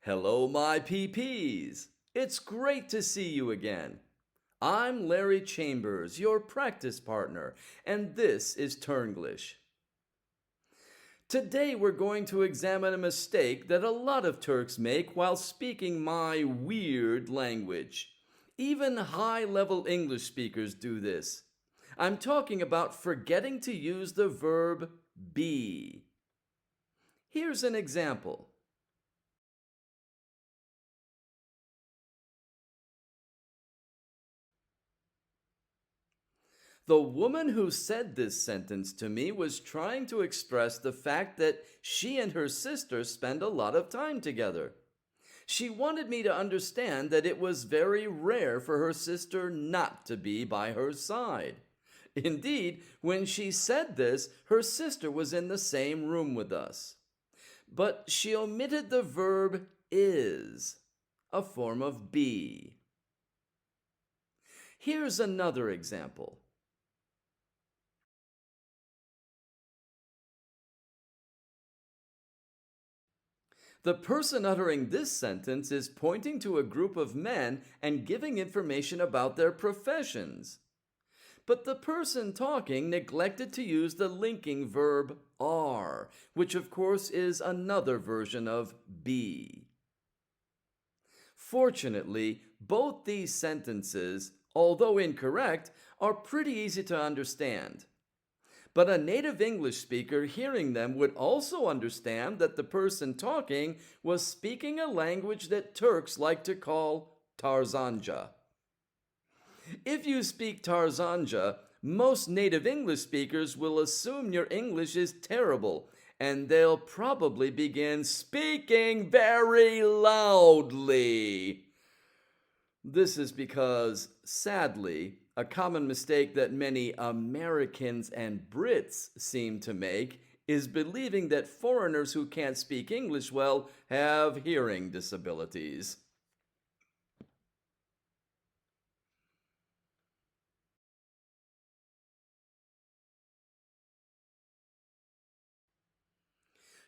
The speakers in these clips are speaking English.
Hello, my PPs. It's great to see you again. I'm Larry Chambers, your practice partner, and this is Turnglish. Today we're going to examine a mistake that a lot of Turks make while speaking my weird language. Even high-level English speakers do this. I'm talking about forgetting to use the verb be. Here's an example. The woman who said this sentence to me was trying to express the fact that she and her sister spend a lot of time together. She wanted me to understand that it was very rare for her sister not to be by her side. Indeed, when she said this, her sister was in the same room with us. But she omitted the verb is, a form of be. Here's another example. The person uttering this sentence is pointing to a group of men and giving information about their professions. But the person talking neglected to use the linking verb are, which of course is another version of be. Fortunately, both these sentences, although incorrect, are pretty easy to understand. But a native English speaker hearing them would also understand that the person talking was speaking a language that Turks like to call Tarzanca. If you speak Tarzanca, most native English speakers will assume your English is terrible, and they'll probably begin speaking very loudly. This is because, sadly, a common mistake that many Americans and Brits seem to make is believing that foreigners who can't speak English well have hearing disabilities.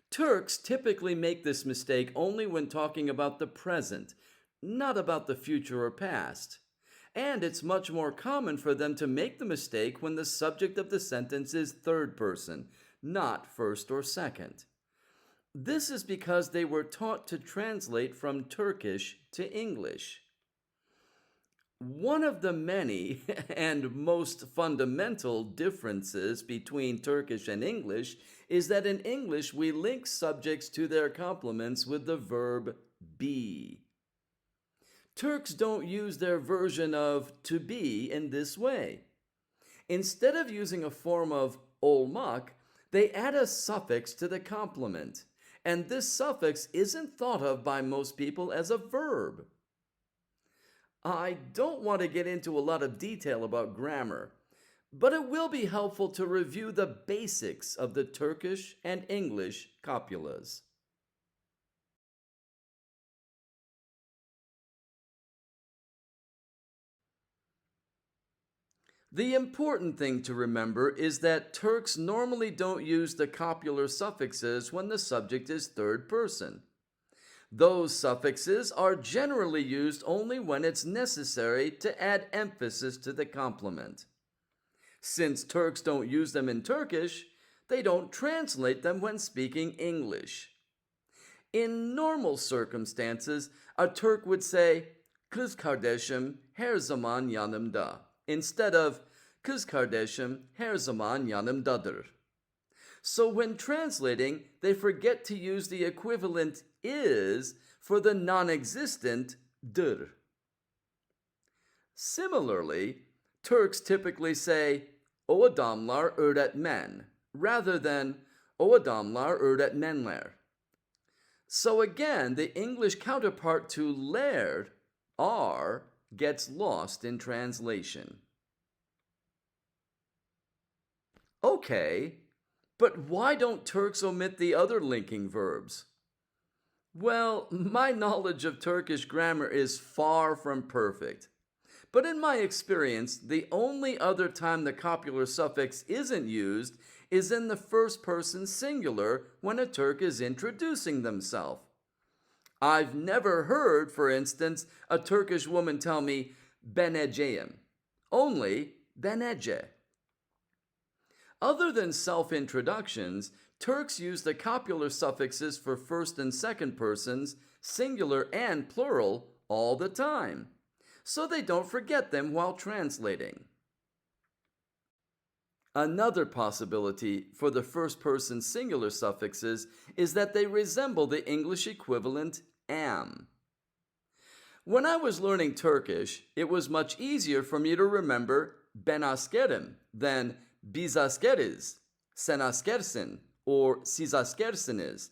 Turks typically make this mistake only when talking about the present, not about the future or past. And it's much more common for them to make the mistake when the subject of the sentence is third person, not first or second. This is because they were taught to translate from Turkish to English. One of the many and most fundamental differences between Turkish and English is that in English we link subjects to their complements with the verb be. Turks don't use their version of to be in this way. Instead of using a form of olmak, they add a suffix to the complement, and this suffix isn't thought of by most people as a verb. I don't want to get into a lot of detail about grammar, but it will be helpful to review the basics of the Turkish and English copulas. The important thing to remember is that Turks normally don't use the copular suffixes when the subject is third person. Those suffixes are generally used only when it's necessary to add emphasis to the complement. Since Turks don't use them in Turkish, they don't translate them when speaking English. In normal circumstances, a Turk would say, "Kız kardeşim her zaman yanımda," instead of "Kız kardeşim her zaman yanımdadır." So when translating, they forget to use the equivalent is for the non-existent dır. Similarly, Turks typically say "O adamlar öğretmen" rather than "O adamlar öğretmenler." So again, the English counterpart to ler, are, gets lost in translation. Okay, but why don't Turks omit the other linking verbs? Well, my knowledge of Turkish grammar is far from perfect. But in my experience, the only other time the copular suffix isn't used is in the first person singular when a Turk is introducing themselves. I've never heard, for instance, a Turkish woman tell me ben edeceğim, only ben ece. Other than self-introductions, Turks use the copular suffixes for first and second persons, singular and plural, all the time, so they don't forget them while translating. Another possibility for the first person singular suffixes is that they resemble the English equivalent am. When I was learning Turkish, it was much easier for me to remember ben askerim than biz askeriz, sen askersin, or siz askersiniz,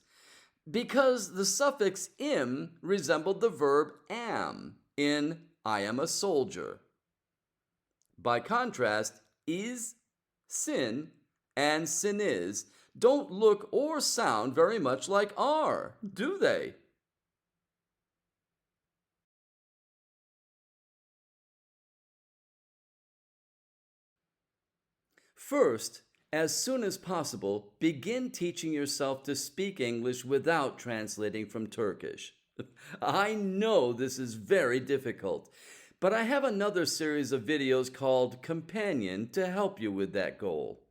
because the suffix im resembled the verb am in I am a soldier. By contrast, is, sin, and siniz don't look or sound very much like are, do they? First, as soon as possible, begin teaching yourself to speak English without translating from Turkish. I know this is very difficult, but I have another series of videos called Companion to help you with that goal.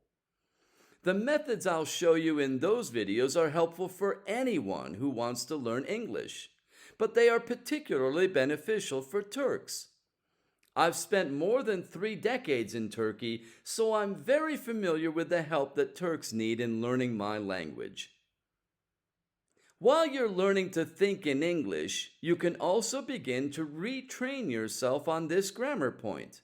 The methods I'll show you in those videos are helpful for anyone who wants to learn English, but they are particularly beneficial for Turks. I've spent more than 3 decades in Turkey, so I'm very familiar with the help that Turks need in learning my language. While you're learning to think in English, you can also begin to retrain yourself on this grammar point.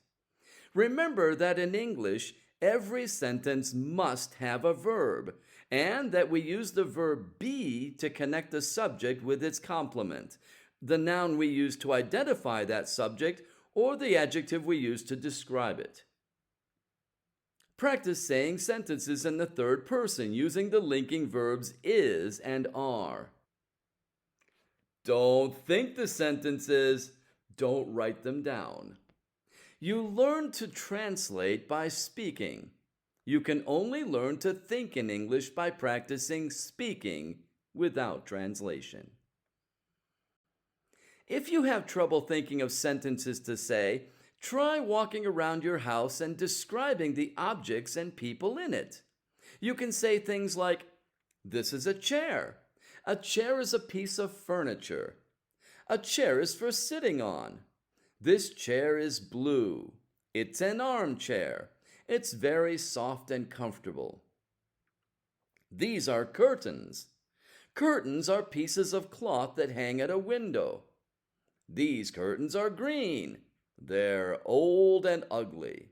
Remember that in English, every sentence must have a verb, and that we use the verb be to connect the subject with its complement, the noun we use to identify that subject, or the adjective we use to describe it. Practice saying sentences in the third person using the linking verbs is and are. Don't think the sentences, don't write them down. You learn to translate by speaking. You can only learn to think in English by practicing speaking without translation. If you have trouble thinking of sentences to say, try walking around your house and describing the objects and people in it. You can say things like, this is a chair. A chair is a piece of furniture. A chair is for sitting on. This chair is blue. It's an armchair. It's very soft and comfortable. These are curtains. Curtains are pieces of cloth that hang at a window. These curtains are green. They're old and ugly.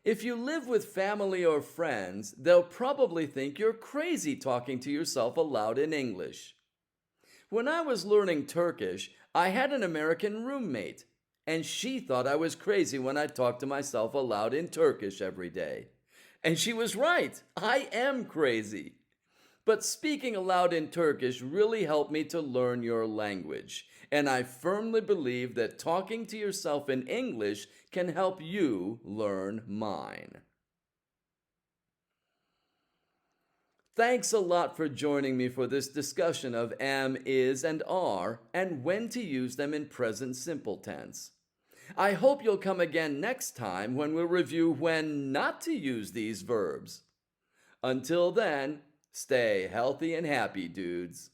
If you live with family or friends, they'll probably think you're crazy talking to yourself aloud in English. When I was learning Turkish, I had an American roommate, and she thought I was crazy when I talked to myself aloud in Turkish every day. And she was right. I am crazy. But speaking aloud in Turkish really helped me to learn your language, and I firmly believe that talking to yourself in English can help you learn mine. Thanks a lot for joining me for this discussion of am, is, and are, and when to use them in present simple tense. I hope you'll come again next time when we'll review when not to use these verbs. Until then, stay healthy and happy, dudes.